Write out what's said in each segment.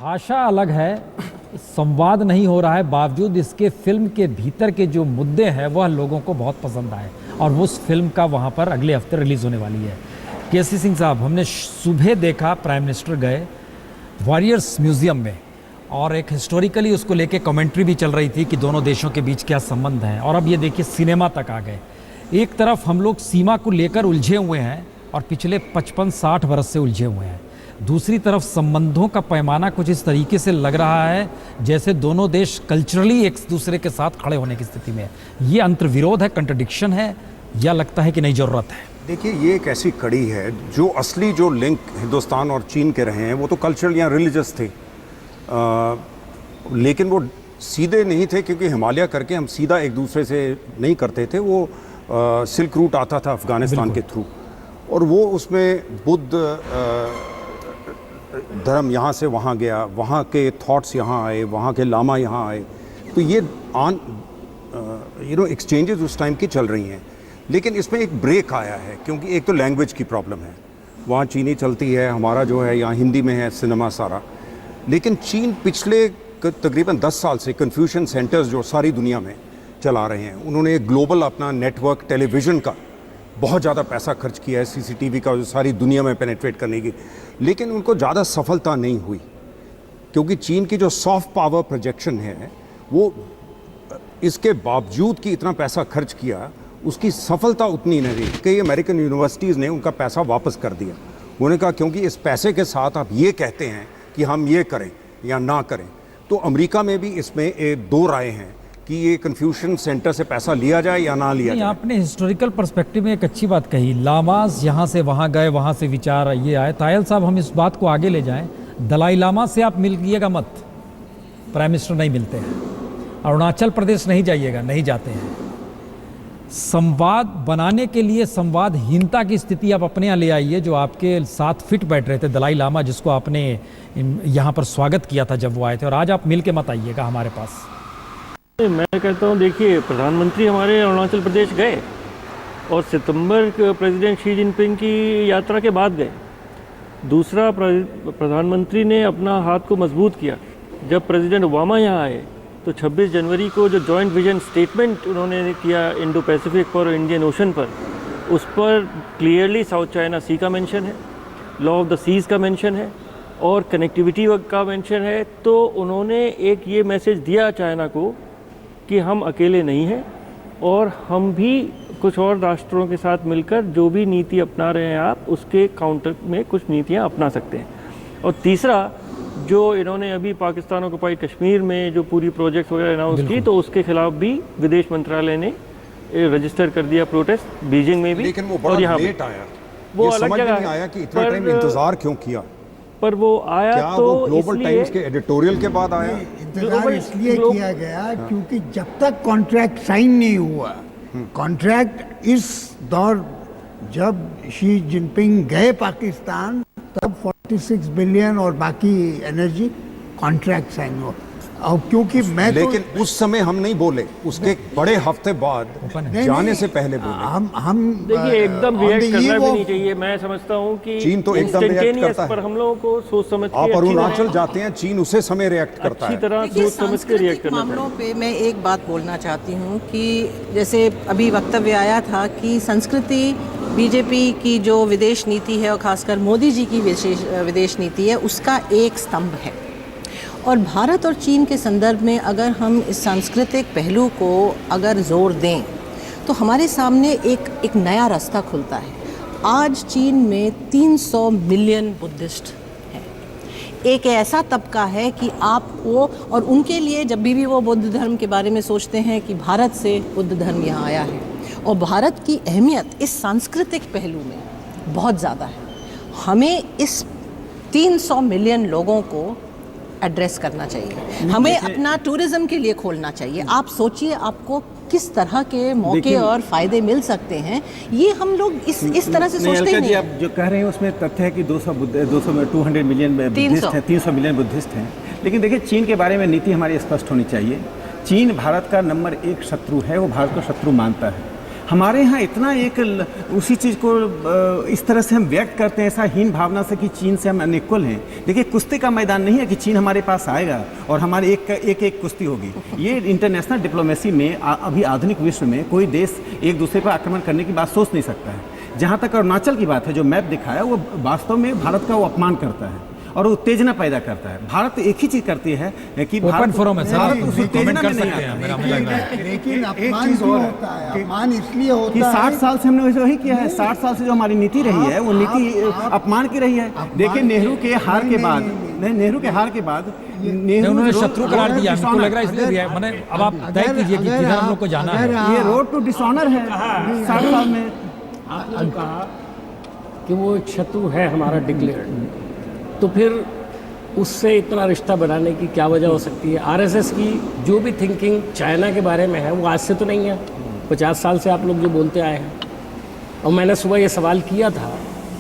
भाषा अलग है, संवाद नहीं हो रहा है, बावजूद इसके फिल्म के भीतर के जो मुद्दे हैं वह लोगों को बहुत पसंद आए और उस फिल्म का वहाँ पर अगले हफ्ते रिलीज़ होने वाली है। केसी सिंह साहब, हमने सुबह देखा प्राइम मिनिस्टर गए वॉरियर्स म्यूज़ियम में और एक हिस्टोरिकली उसको लेके कमेंट्री भी चल रही थी कि दोनों देशों के बीच क्या संबंध हैं, और अब ये देखिए सिनेमा तक आ गए। एक तरफ हम लोग सीमा को लेकर उलझे हुए हैं और पिछले 55-60 बरस से उलझे हुए हैं, दूसरी तरफ संबंधों का पैमाना कुछ इस तरीके से लग रहा है जैसे दोनों देश कल्चरली एक दूसरे के साथ खड़े होने की स्थिति में है। ये अंतर्विरोध है, कंट्रडिक्शन है, या लगता है कि नहीं ज़रूरत है? देखिए, ये एक ऐसी कड़ी है जो असली जो लिंक हिंदुस्तान और चीन के रहे हैं वो तो कल्चरल या रिलीजियस थे, लेकिन वो सीधे नहीं थे, क्योंकि हिमालय करके हम सीधा एक दूसरे से नहीं करते थे। वो सिल्क रूट आता था अफ़गानिस्तान के थ्रू, और वो उसमें बुद्ध धर्म यहाँ से वहाँ गया, वहाँ के थॉट्स यहाँ आए, वहाँ के लामा यहाँ आए, तो ये एक्सचेंजेस उस टाइम की चल रही हैं। लेकिन इसमें एक ब्रेक आया है, क्योंकि एक तो लैंग्वेज की प्रॉब्लम है, वहाँ चीनी चलती है, हमारा जो है यहाँ हिंदी में है सिनेमा सारा। लेकिन चीन पिछले तकरीबन 10 साल से कन्फ्यूशन सेंटर्स जो सारी दुनिया में चला रहे हैं, उन्होंने एक ग्लोबल अपना नेटवर्क टेलीविज़न का बहुत ज़्यादा पैसा खर्च किया है, सीसीटीवी का जो सारी दुनिया में पेनिट्रेट करने की, लेकिन उनको ज़्यादा सफलता नहीं हुई, क्योंकि चीन की जो सॉफ्ट पावर प्रोजेक्शन है वो इसके बावजूद कि इतना पैसा खर्च किया उसकी सफलता उतनी नहीं रही। कई अमेरिकन यूनिवर्सिटीज़ ने उनका पैसा वापस कर दिया। उन्होंने कहा क्योंकि इस पैसे के साथ आप ये कहते हैं कि हम ये करें या ना करें। तो अमेरिका में भी इसमें दो राय हैं कि ये कन्फ्यूशन सेंटर से पैसा लिया जाए या ना लिया जाए। आपने हिस्टोरिकल पर्सपेक्टिव में एक अच्छी बात कही, लामास यहाँ से वहाँ गए, वहाँ से विचार ये आए। तायल साहब, हम इस बात को आगे ले जाएं, दलाई लामा से आप मिलिएगा मत, प्राइम मिनिस्टर नहीं मिलते हैं। अरुणाचल प्रदेश नहीं जाइएगा, नहीं जाते हैं। संवाद बनाने के लिए संवादहीनता की स्थिति आप अपने यहाँ ले आइए। जो आपके साथ फिट बैठ रहे थे दलाई लामा, जिसको आपने यहाँ पर स्वागत किया था जब वो आए थे, और आज आप मिल के मत आइएगा हमारे पास। मैं कहता हूँ, देखिए, प्रधानमंत्री हमारे अरुणाचल प्रदेश गए और सितंबर प्रेसिडेंट शी जिनपिंग की यात्रा के बाद गए। दूसरा, प्रधानमंत्री ने अपना हाथ को मजबूत किया जब प्रेसिडेंट ओबामा यहाँ आए, तो 26 जनवरी को जो जॉइंट विजन स्टेटमेंट उन्होंने किया इंडो पैसिफिक पर और इंडियन ओशन पर, उस पर क्लियरली साउथ चाइना सी का मेंशन है, लॉ ऑफ द सीज़ का मेंशन है और कनेक्टिविटी का मेंशन है। तो उन्होंने एक ये मैसेज दिया चाइना को कि हम अकेले नहीं हैं और हम भी कुछ और राष्ट्रों के साथ मिलकर जो भी नीति अपना रहे हैं आप, उसके काउंटर में कुछ नीतियां अपना सकते हैं। और तीसरा, जो इन्होंने अभी पाकिस्तान ऑक्युपाइड कश्मीर में जो पूरी प्रोजेक्ट वगैरह अनाउंस की, तो उसके खिलाफ भी विदेश मंत्रालय ने रजिस्टर कर दिया प्रोटेस्ट बीजिंग में भी। लेकिन वो बड़ा लेट आया, वो अलग समझ जगह नहीं आया कि इतना टाइम इंतजार क्यों किया। पर वो आया, क्या तो वो ग्लोबल टाइम्स के एडिटोरियल के बाद आया? इंतजार इसलिए किया गया क्योंकि जब तक कॉन्ट्रैक्ट साइन नहीं हुआ, कॉन्ट्रैक्ट इस दौर जब शी जिनपिंग गए पाकिस्तान, तब 46 बिलियन और बाकी एनर्जी कॉन्ट्रैक्ट साइन हुआ। और क्योंकि लेकिन उस समय हम नहीं बोले, उसके बड़े हफ्ते बाद जाने से पहले बोले। हम देखिए, एकदम रिएक्ट करना भी नहीं चाहिए। मैं समझता हूँ कि चीन तो एकदम रिएक्ट करता है, पर हम लोगों को सोच समझ के, आप अरुणाचल जाते हैं, चीन उसे समय रिएक्ट करता है, अच्छी तरह सोच समझ के रिएक्ट करना मामलों पे मैं एक बात बोलना चाहती हूँ कि जैसे अभी वक्तव्य आया था कि संस्कृति बीजेपी की जो विदेश नीति है और खासकर मोदी जी की विदेश नीति है, उसका एक स्तंभ है। और भारत और चीन के संदर्भ में अगर हम इस सांस्कृतिक पहलू को अगर जोर दें तो हमारे सामने एक नया रास्ता खुलता है। आज चीन में 300 मिलियन बुद्धिस्ट हैं। एक ऐसा तबका है कि आपको, और उनके लिए जब भी वो बुद्ध धर्म के बारे में सोचते हैं कि भारत से बुद्ध धर्म यहाँ आया है, और भारत की अहमियत इस सांस्कृतिक पहलू में बहुत ज़्यादा है। हमें इस 300 मिलियन लोगों को एड्रेस करना चाहिए, हमें अपना टूरिज्म के लिए खोलना चाहिए। आप सोचिए आपको किस तरह के मौके और फायदे मिल सकते हैं, ये हम लोग इस तरह से सोचते ही नहीं। आप जो कह रहे हैं उसमें तथ्य है कि 200 मिलियन बुद्धिस्ट हैं, 300 मिलियन बुद्धिस्ट हैं। लेकिन देखिए, चीन के बारे में नीति हमारी स्पष्ट होनी चाहिए। चीन भारत का नंबर 1 शत्रु है, वो भारत को शत्रु मानता है। हमारे यहाँ इतना एक उसी चीज़ को इस तरह से हम व्यक्त करते हैं, ऐसा हीन भावना से कि चीन से हम अनइक्वल हैं। देखिए, कुश्ती का मैदान नहीं है कि चीन हमारे पास आएगा और हमारे एक कुश्ती होगी। ये इंटरनेशनल डिप्लोमेसी में अभी आधुनिक विश्व में कोई देश एक दूसरे पर आक्रमण करने की बात सोच नहीं सकता है। जहाँ तक अरुणाचल की बात है, जो मैप दिखाया वो वास्तव में भारत का वो अपमान करता है और उत्तेजना पैदा करता है। भारत एक ही चीज़ करती है कि ओपन फोरम है सर, उस उत्तेजना में नहीं आता। मेरा हमें लग रहा है लेकिन अपमान क्यों होता है? अपमान इसलिए होता कि है 60 साल से हमने वही किया है। 60 साल से जो हमारी नीति रही है वो नीति अपमान की रही है। देखिए, नेहरू के हार के बाद उन्होंने शत्रु करार दिया, हमको लग रहा है इसलिए मैंने। अब आप तय कीजिए कि किधर हम लोग को जाना है। ये रोड टू डिसऑनर है 60 साल में। आपने कहा कि वो एक शत्रु है हमारा डिक्लेयर्ड, तो फिर उससे इतना रिश्ता बनाने की क्या वजह हो सकती है? आरएसएस की जो भी थिंकिंग चाइना के बारे में है वो आज से तो नहीं है, 50 साल से आप लोग जो बोलते आए हैं। और मैंने सुबह ये सवाल किया था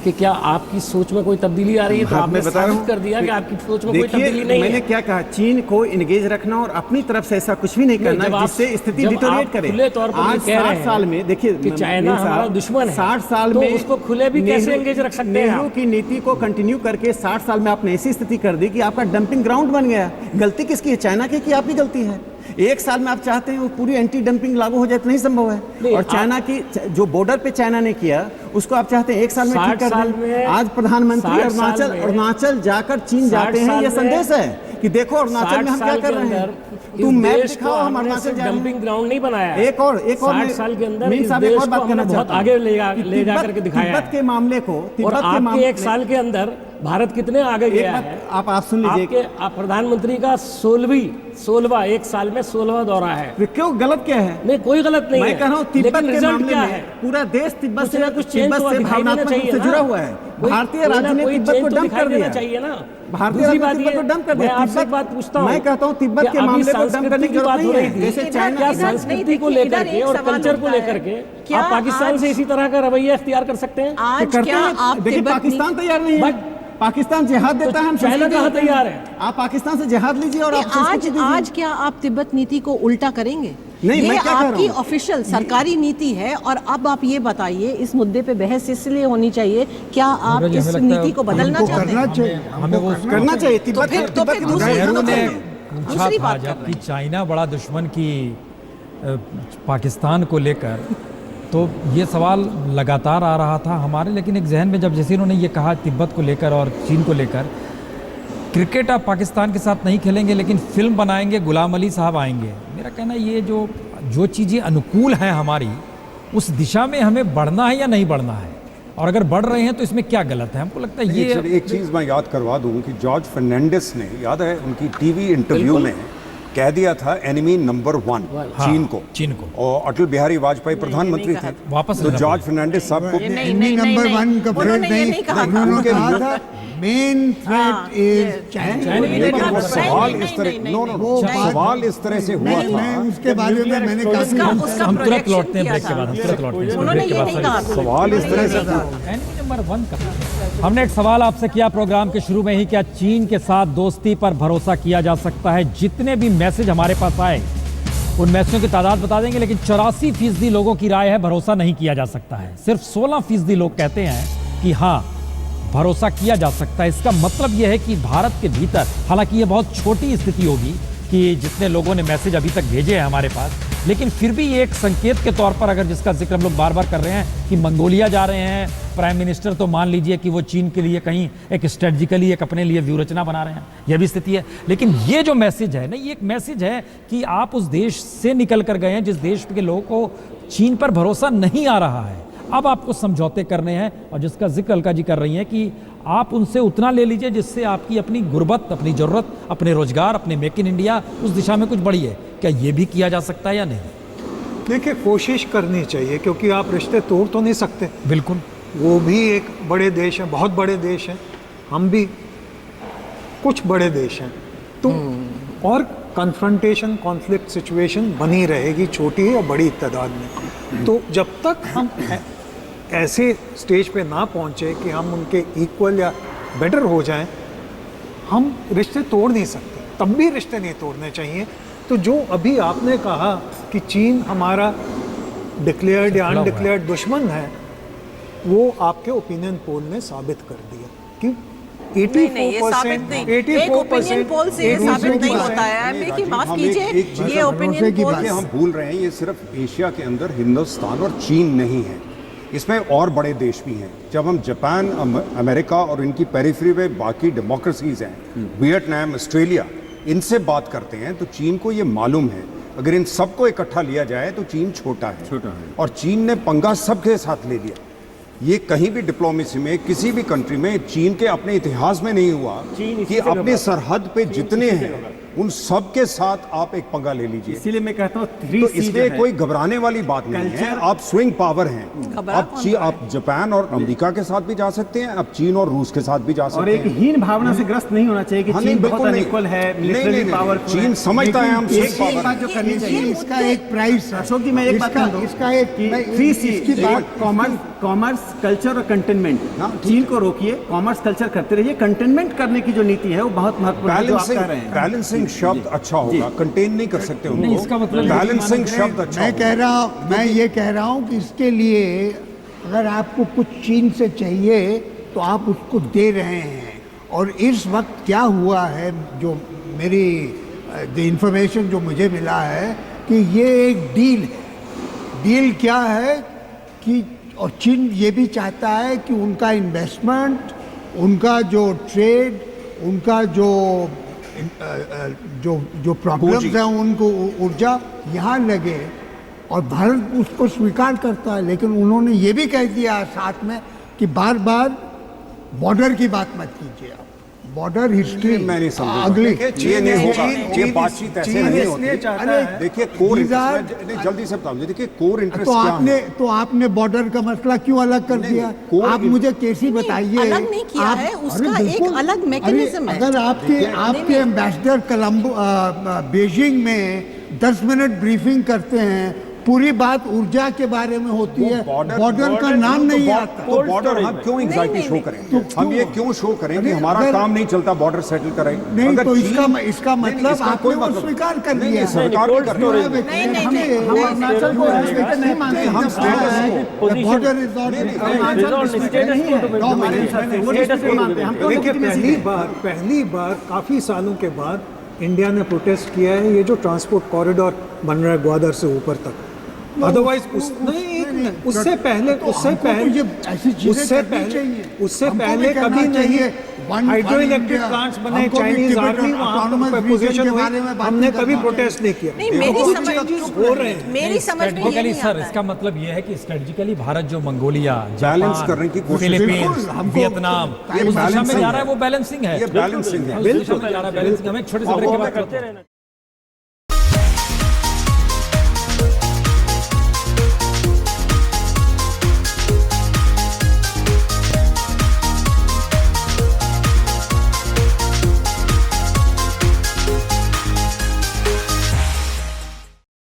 कि क्या आपकी सोच में कोई तब्दीली आ रही है, तो आपने साबित कर दिया कि आपकी सोच में कोई तब्दीली नहीं है। मैंने क्या कहा, चीन को इंगेज रखना और अपनी तरफ से ऐसा कुछ भी नहीं करना जिससे स्थिति डिटोरिएट करे। खुले तौर पर आज 60 साल में देखिए कि चाइना हमारा दुश्मन है, 60 साल तो में उसको खुले भी कैसे एंगेज रख सकते हैं? नेहरू की नीति को कंटिन्यू करके 60 साल में आपने ऐसी स्थिति कर दी कि आपका डंपिंग ग्राउंड बन गया। गलती किसकी है? चाइना की कि आपकी गलती है? एक साल में आप चाहते हैं वो पूरी एंटी डंपिंग लागू हो जाए तो नहीं संभव है। और चाइना की जो बॉर्डर पे चाइना ने किया उसको आप चाहते हैं एक साल में ठीक कर दें। आज प्रधानमंत्री अरुणाचल जाकर चीन जाते हैं, ये संदेश है कि देखो अरुणाचल में हम क्या कर रहे हैं। तुम मैप दिखाओ, हम अरुणाचल जा रहे हैं। डंपिंग ग्राउंड नहीं बनाया। एक और 60 साल के अंदर मीन साहब एक और बात कहना बहुत आगे ले जा करके दिखाया। तिब्बत के मामले को, और आपके एक साल के अंदर भारत कितने आगे गया है? आप सुन लीजिए, आप प्रधानमंत्री का 16वां एक साल में 16वां दौरा है। क्यों गलत क्या है? नहीं, कोई गलत नहीं है। मैं कह रहा हूँ तिब्बत के मामले क्या में है? पूरा देश तिब्बत से भावनात्मक रूप से जुड़ा हुआ है। भारतीय राज्य ने तिब्बत को डंप कर दिया चाहिए ना। भारतीय राज्य ने तिब्बत को डंप कर दिया। आपसे बात पूछता हूँ, मैं कहता हूँ तिब्बत के मामले को डंप करने की जरूरत नहीं है। जैसे चाइना संस्कृति को लेकर के और कल्चर को लेकर के आप पाकिस्तान से इसी तरह का रवैया इख्तियार कर सकते हैं? देखिए, पाकिस्तान तैयार नहीं है। पाकिस्तान जिहाद देता है, हम चाइना कहाँ तैयार है? आप पाकिस्तान से जिहाद लीजिए और आज क्या आप तिब्बत नीति को उल्टा करेंगे? नहीं, ये आपकी ऑफिशियल सरकारी नीति है। और अब आप ये बताइए, इस मुद्दे पे बहस इसलिए होनी चाहिए, क्या आप इस नीति को बदलना चाहते हैं? हमें वो करना चाहिए। तो फिर नेहरू ने पूछा था जब कि चाइना बड़ा दुश्मन की पाकिस्तान को लेकर, तो ये सवाल लगातार आ रहा था हमारे, लेकिन एक जहन में जब जैसे इन्होंने ये कहा तिब्बत को लेकर और चीन को लेकर, क्रिकेट आप पाकिस्तान के साथ नहीं खेलेंगे लेकिन फिल्म बनाएंगे, गुलाम अली साहब आएंगे। मेरा कहना ये जो चीज़ें अनुकूल हैं हमारी, उस दिशा में हमें बढ़ना है या नहीं बढ़ना है, और अगर बढ़ रहे हैं तो इसमें क्या गलत है? हमको लगता है ये एक चीज़ मैं याद करवा दूं कि जॉर्ज फर्नांडिस ने, याद है, उनकी टीवी इंटरव्यू में कह दिया था एनिमी नंबर 1 चीन को, और अटल बिहारी वाजपेयी प्रधानमंत्री थे वापस। तो जॉर्ज फर्नांडिस साहब को एनिमी नंबर 1 का फ्रेंड नहीं कहा, उन्होंने कहा था मेन थ्रेट इज चाइना। लेकिन वो सवाल इस तरह सवाल इस तरह से हुआ था। मैं उसके बारे में मैंने कहा हम तुरंत लौटते हैं ब्रेक के बाद, हम तुरंत लौटते हैं उन्होंने ये नहीं कहा। सवाल इस तरह से था। एनिमी नंबर 1 का हमने एक सवाल आपसे किया प्रोग्राम के शुरू में ही, क्या चीन के साथ दोस्ती पर भरोसा किया जा सकता है? जितने भी मैसेज हमारे पास आए उन मैसेजों की तादाद बता देंगे, लेकिन 84% लोगों की राय है भरोसा नहीं किया जा सकता है। सिर्फ 16% लोग कहते हैं कि हाँ भरोसा किया जा सकता है। इसका मतलब यह है कि भारत के भीतर, हालांकि यह बहुत छोटी स्थिति होगी कि जितने लोगों ने मैसेज अभी तक भेजे हैं हमारे पास, लेकिन फिर भी एक संकेत के तौर पर, अगर जिसका जिक्र हम लोग बार बार कर रहे हैं कि मंगोलिया जा रहे हैं प्राइम मिनिस्टर, तो मान लीजिए कि वो चीन के लिए कहीं एक स्ट्रेटजिकली एक अपने लिए व्यूहरचना बना रहे हैं, यह भी स्थिति है। लेकिन ये जो मैसेज है ना, ये एक मैसेज है कि आप उस देश से निकल कर गए हैं जिस देश के लोगों को चीन पर भरोसा नहीं आ रहा है। अब आपको समझौते करने हैं, और जिसका जिक्र अलका जी कर रही हैं कि आप उनसे उतना ले लीजिए जिससे आपकी अपनी गुर्बत, अपनी ज़रूरत, अपने रोजगार, अपने मेक इन इंडिया, उस दिशा में कुछ बढ़ी है। क्या ये भी किया जा सकता है या नहीं? देखिए, कोशिश करनी चाहिए, क्योंकि आप रिश्ते तोड़ तो नहीं सकते। बिल्कुल, वो भी एक बड़े देश हैं, बहुत बड़े देश हैं, हम भी कुछ बड़े देश हैं, तो और कन्फ्रंटेशन, कॉन्फ्लिक्ट सिचुएशन बनी रहेगी, छोटी या बड़ी तादाद में। तो जब तक हम ऐसे स्टेज पे ना पहुंचे कि हम उनके इक्वल या बेटर हो जाएं, हम रिश्ते तोड़ नहीं सकते। तब भी रिश्ते नहीं तोड़ने चाहिए। तो जो अभी आपने कहा कि चीन हमारा डिक्लेयर्ड या खिला हुआ है। अनडिक्लेयर्ड दुश्मन है, वो आपके ओपिनियन पोल ने साबित कर दिया कि नहीं, ये साबित नहीं, एक ओपिनियन पोल से ये साबित नहीं होता है। देखिए, माफ हम एक कीजिए, चीज़ ये ओपिनियन पोल देखिए, हम भूल रहे हैं ये सिर्फ एशिया के अंदर हिंदुस्तान और चीन नहीं है, इसमें और बड़े देश भी हैं। जब हम जापान, अमेरिका और इनकी पेरिफेरी में बाकी डेमोक्रेसीज हैं, वियतनाम, ऑस्ट्रेलिया, इनसे बात करते हैं तो चीन को ये मालूम है अगर इन सबको इकट्ठा लिया जाए तो चीन छोटा है और चीन ने पंगा सबके साथ ले लिया। ये कहीं भी डिप्लोमेसी में किसी भी कंट्री में चीन के अपने इतिहास में नहीं हुआ कि अपने सरहद पे जितने हैं उन सब के साथ आप एक पंगा ले लीजिए। इसीलिए मैं कहता हूँ तो इसमें कोई घबराने वाली बात नहीं है। आप स्विंग पावर हैं, आप जापान और अमेरिका के साथ भी जा सकते हैं, आप चीन और रूस के साथ भी जा सकते हैं। और एक हीन भावना से ग्रस्त नहीं होना चाहिए कि चीन बहुत अनइक्वल है, मिलिटरी पावर। चीन समझता है हम स्विंग पावर जो करनी चाहिए इसका एक प्राइस है। अशोक जी, मैं एक बात कहूं, इसका एक फ्री इसकी बात कॉमर्स कल्चर और कंटेनमेंट, चीन को रोकिए, कॉमर्स कल्चर करते रहिए, कंटेनमेंट करने की जो नीति है वो बहुत महत्वपूर्ण है जो आप कर रहे हैं। बैलेंसिंग शब्द अच्छा होगा, कंटेन नहीं कर सकते उनको। इसका मतलब बैलेंसिंग शब्द अच्छा मैं ये कह रहा हूँ कि इसके लिए अगर आपको कुछ चीन से चाहिए तो आप उसको दे रहे हैं। और इस वक्त क्या हुआ है, जो मेरी इंफॉर्मेशन जो मुझे मिला है कि ये एक डील क्या है कि, और चीन ये भी चाहता है कि उनका इन्वेस्टमेंट, उनका जो ट्रेड, उनका जो प्रॉब्लम्स हैं, उनको ऊर्जा यहाँ लगे, और भारत उसको स्वीकार करता है। लेकिन उन्होंने ये भी कह दिया साथ में कि बार बार बॉर्डर की बात मत कीजिए, आप बॉर्डर हिस्ट्री मैं नहीं समझा अगली ये नहीं होगा, ये बातचीत ऐसे नहीं होती। चाहता है। देखिए कोर इंटरेस्ट, जल्दी से बता दीजिए, देखिए कोर इंटरेस्ट क्या है? तो आपने बॉर्डर का मसला क्यों अलग कर दिया? आप मुझे कैसी बताइए। अलग नहीं किया है, उसका एक अलग मैकेनिज्म है। अगर आपके एम्बेसडर कोलंबो बीजिंग में 10 मिनट ब्रीफिंग करते हैं, पूरी बात ऊर्जा के बारे में होती है, बॉर्डर का नाम नहीं आता। तो बॉर्डर हम क्यों एंग्जाइटी शो करें? हम ये क्यों शो करें कि हमारा काम नहीं चलता, बॉर्डर सेटल करें? नहीं, तो इसका मतलब आपने वो स्वीकार कर दिया। सरकार भी कर रही है। पहली बार काफ़ी सालों के बाद इंडिया ने प्रोटेस्ट किया है ये जो ट्रांसपोर्ट कॉरिडोर बन रहा है ग्वादर से ऊपर तक। अदरवाइज उससे पहले कभी नहीं हाइड्रो इलेक्ट्रिक प्लांट्स बने, चाइनीज आर्मी वहाँ पे पोजीशन हुई, हमने कभी प्रोटेस्ट नहीं किया। मेरी समझ में ये नहीं सर, इसका मतलब ये है कि स्ट्रेटेजिकली भारत जो मंगोलिया, बैलेंस करने की कोशिश, फिलीपींस, वियतनाम, उस दिशा में जा रहा है, वो बैलेंसिंग है। ये बैलेंसिंग है। बिल्कुल जा रहा है बैलेंसिंग। हमें एक छोटे से ब्रेक के बाद